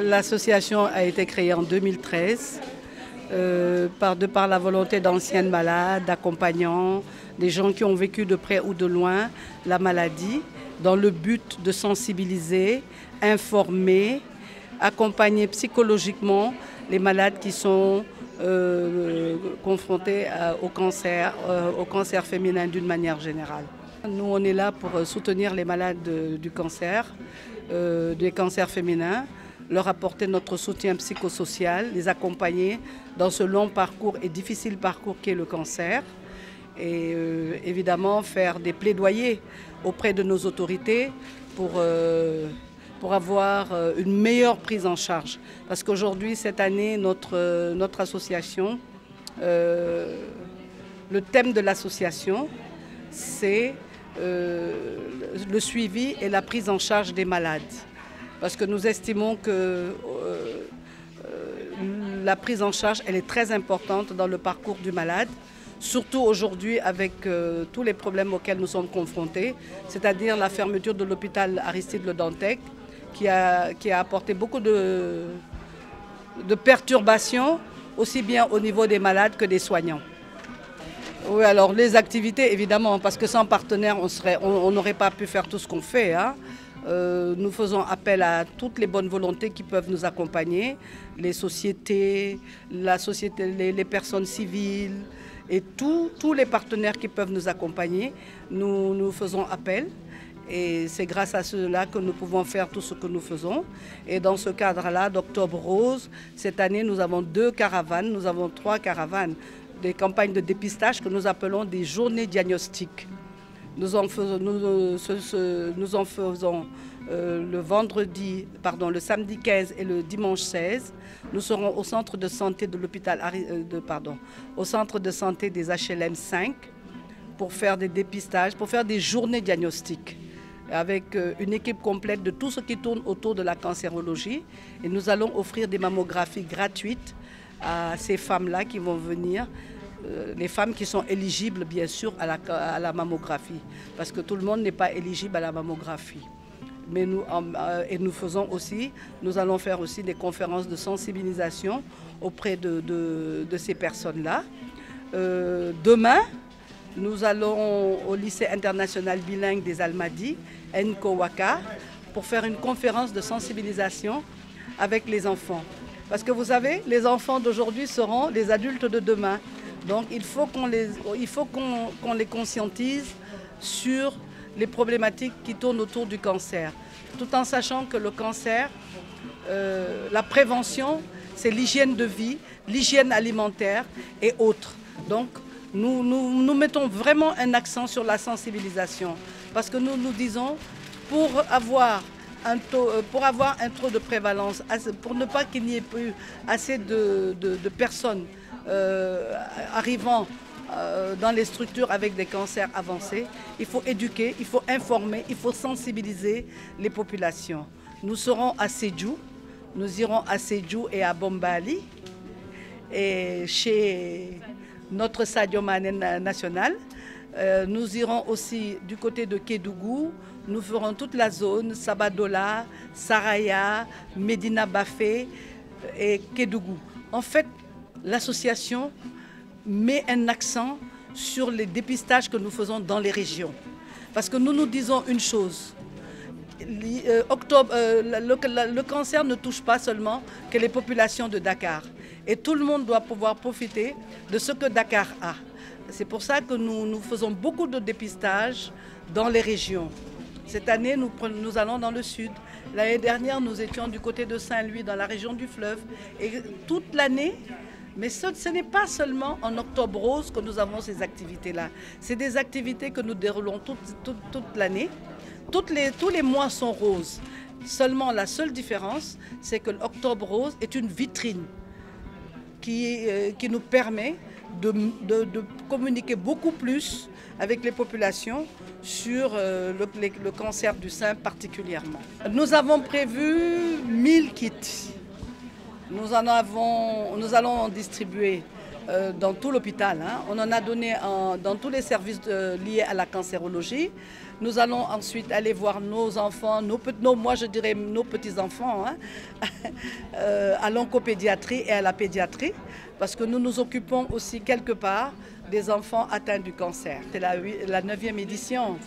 L'association a été créée en 2013 par la volonté d'anciennes malades, d'accompagnants, des gens qui ont vécu de près ou de loin la maladie, dans le but de sensibiliser, informer, accompagner psychologiquement les malades qui sont confrontés au cancer féminin d'une manière générale. Nous, on est là pour soutenir les malades du cancer, des cancers féminins, leur apporter notre soutien psychosocial, les accompagner dans ce long parcours et difficile parcours qu'est le cancer. Et évidemment faire des plaidoyers auprès de nos autorités pour avoir une meilleure prise en charge. Parce qu'aujourd'hui, cette année, notre association, le thème de l'association, c'est le suivi et la prise en charge des malades. Parce que nous estimons que la prise en charge, elle est très importante dans le parcours du malade, surtout aujourd'hui avec tous les problèmes auxquels nous sommes confrontés, c'est-à-dire la fermeture de l'hôpital Aristide Le Dantec, qui a apporté beaucoup de perturbations, aussi bien au niveau des malades que des soignants. Oui, alors les activités, évidemment, parce que sans partenaire, on n'aurait pas pu faire tout ce qu'on fait, hein. Nous faisons appel à toutes les bonnes volontés qui peuvent nous accompagner, les sociétés, les personnes civiles et tous les partenaires qui peuvent nous accompagner. Nous faisons appel et c'est grâce à cela que nous pouvons faire tout ce que nous faisons. Et dans ce cadre-là, d'Octobre Rose, cette année, nous avons 2 caravanes, nous avons 3 caravanes, des campagnes de dépistage que nous appelons des journées diagnostiques. Nous en faisons le samedi 15 et le dimanche 16. Nous serons au centre de santé de l'hôpital, au centre de santé des HLM 5 pour faire des dépistages, pour faire des journées diagnostiques avec une équipe complète de tout ce qui tourne autour de la cancérologie. Et nous allons offrir des mammographies gratuites à ces femmes-là qui vont venir. Les femmes qui sont éligibles, bien sûr, à la mammographie, parce que tout le monde n'est pas éligible à la mammographie. Mais nous allons faire aussi des conférences de sensibilisation auprès de ces personnes-là. Demain, nous allons au lycée international bilingue des Almadies, Nkowaka, pour faire une conférence de sensibilisation avec les enfants. Parce que vous savez, les enfants d'aujourd'hui seront les adultes de demain. Donc il faut qu'on les conscientise sur les problématiques qui tournent autour du cancer. Tout en sachant que le cancer, la prévention, c'est l'hygiène de vie, l'hygiène alimentaire et autres. Donc nous mettons vraiment un accent sur la sensibilisation. Parce que nous disons, pour avoir un taux de prévalence, pour ne pas qu'il n'y ait plus assez de personnes arrivant dans les structures avec des cancers avancés, il faut éduquer, il faut informer, il faut sensibiliser les populations. Nous serons à Sédhiou, nous irons à Sédhiou et à Bombali, et chez notre Sadio Mané national. Nous irons aussi du côté de Kédougou, nous ferons toute la zone, Sabadola, Saraya, Medina Bafé et Kédougou. En fait, l'association met un accent sur les dépistages que nous faisons dans les régions. Parce que nous disons une chose, le cancer ne touche pas seulement que les populations de Dakar. Et tout le monde doit pouvoir profiter de ce que Dakar a. C'est pour ça que nous faisons beaucoup de dépistages dans les régions. Cette année, nous allons dans le sud. L'année dernière, nous étions du côté de Saint-Louis, dans la région du fleuve. Et toute l'année, mais ce n'est pas seulement en Octobre Rose que nous avons ces activités-là. C'est des activités que nous déroulons toute l'année. Tous les mois sont roses. Seulement, la seule différence, c'est que l'Octobre Rose est une vitrine qui nous permet de communiquer beaucoup plus avec les populations sur le cancer du sein particulièrement. Nous avons prévu 1000 kits. Nous allons en distribuer dans tout l'hôpital. Hein. On en a donné dans tous les services liés à la cancérologie. Nous allons ensuite aller voir nos enfants, moi je dirais nos petits-enfants, hein, à l'oncopédiatrie et à la pédiatrie, parce que nous nous occupons aussi quelque part des enfants atteints du cancer. C'est la 9e édition.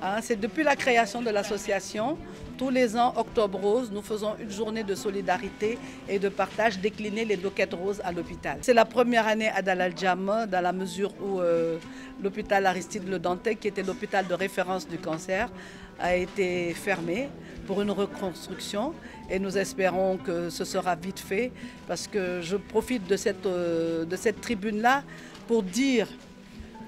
Hein, c'est depuis la création de l'association. Tous les ans, Octobre Rose, nous faisons une journée de solidarité et de partage, décliner les loquettes roses à l'hôpital. C'est la première année à Dalal Jamme, dans la mesure où l'hôpital Aristide Le Dantec, qui était l'hôpital de référence du cancer, a été fermé pour une reconstruction. Et nous espérons que ce sera vite fait, parce que je profite de cette tribune-là pour dire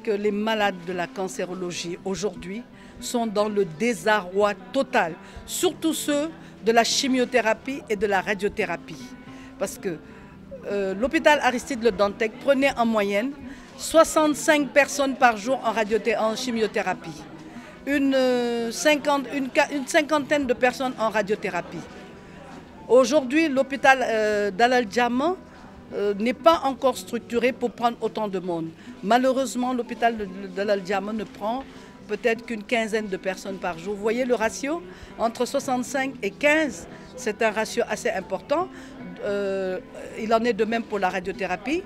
que les malades de la cancérologie aujourd'hui sont dans le désarroi total, surtout ceux de la chimiothérapie et de la radiothérapie. Parce que l'hôpital Aristide Le Dantec prenait en moyenne 65 personnes par jour en chimiothérapie, une cinquantaine de personnes en radiothérapie. Aujourd'hui, l'hôpital Dalal Jamme n'est pas encore structuré pour prendre autant de monde. Malheureusement, l'hôpital de Dalal Jamme ne prend peut-être qu'une quinzaine de personnes par jour. Vous voyez le ratio entre 65 et 15, c'est un ratio assez important. Il en est de même pour la radiothérapie,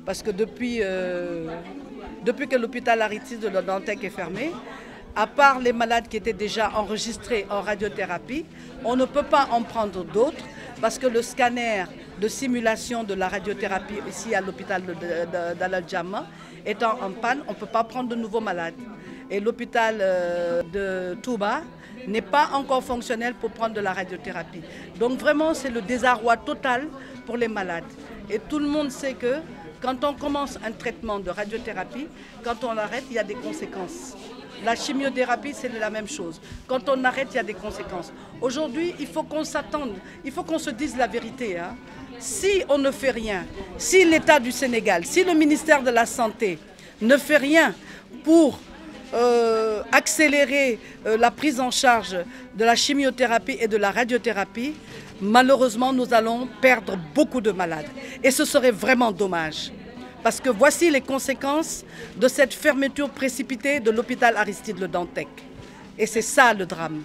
parce que depuis que l'hôpital Aristide Le Dantec est fermé, à part les malades qui étaient déjà enregistrés en radiothérapie, on ne peut pas en prendre d'autres, parce que le scanner de simulation de la radiothérapie ici à l'hôpital de Dalal Jamme étant en panne, on ne peut pas prendre de nouveaux malades. Et l'hôpital de Touba n'est pas encore fonctionnel pour prendre de la radiothérapie. Donc vraiment, c'est le désarroi total pour les malades. Et tout le monde sait que quand on commence un traitement de radiothérapie, quand on l'arrête, il y a des conséquences. La chimiothérapie, c'est la même chose. Quand on arrête, il y a des conséquences. Aujourd'hui, il faut qu'on s'attende, il faut qu'on se dise la vérité. Hein. Si on ne fait rien, si l'État du Sénégal, si le ministère de la Santé ne fait rien pour accélérer la prise en charge de la chimiothérapie et de la radiothérapie, malheureusement, nous allons perdre beaucoup de malades. Et ce serait vraiment dommage. Parce que voici les conséquences de cette fermeture précipitée de l'hôpital Aristide Le Dantec. Et c'est ça le drame.